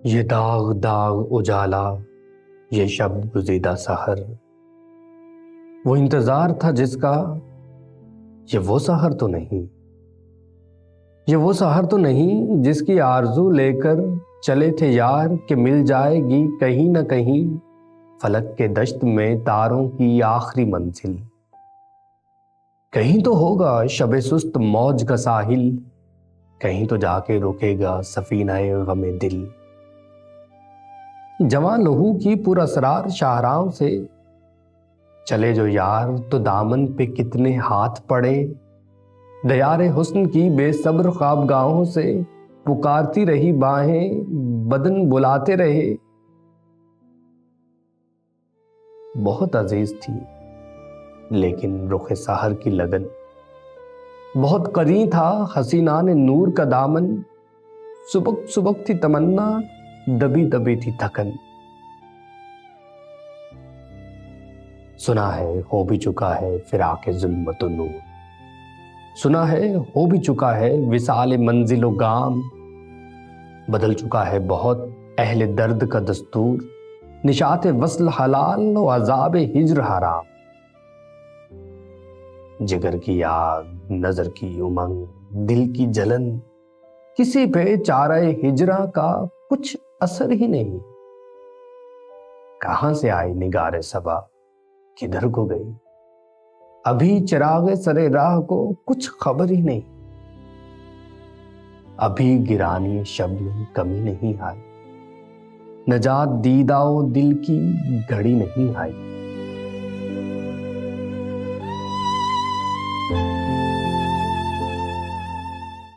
یہ داغ داغ اجالا، یہ شب گزیدہ سحر، وہ انتظار تھا جس کا، یہ وہ سحر تو نہیں، یہ وہ سحر تو نہیں جس کی آرزو لے کر چلے تھے یار کہ مل جائے گی کہیں نہ کہیں فلک کے دشت میں تاروں کی آخری منزل۔ کہیں تو ہوگا شب سست موج کا ساحل، کہیں تو جا کے رکے گا سفینہ غم دل۔ جوان لہو کی پر اسرار شاہراہوں سے چلے جو یار تو دامن پہ کتنے ہاتھ پڑے، دیار حسن کی بے صبر خوابگاہوں سے پکارتی رہی باہیں، بدن بلاتے رہے۔ بہت عزیز تھی لیکن رخ سحر کی لگن، بہت قریب تھا حسینان نور کا دامن، سبک سبک تھی تمنا، دبی دبی تھی تھکن۔ سنا ہے ہو بھی چکا ہے فراق ظلمت و نور، سنا ہے ہو بھی چکا ہے وصال منزل و گام، بدل چکا ہے بہت اہل درد کا دستور، نشاط وصل حلال و عذاب ہجر حرام۔ جگر کی آگ، نظر کی امنگ، دل کی جلن، کسی پہ چارہ ہجرا کا کچھ اثر ہی نہیں۔ کہاں سے آئی نگار صبا، کدھر کو گئی، ابھی چراغ سرے راہ کو کچھ خبر ہی نہیں۔ ابھی گرانی شب میں کمی نہیں آئی، نجات دیدہ و دل کی گھڑی نہیں آئی۔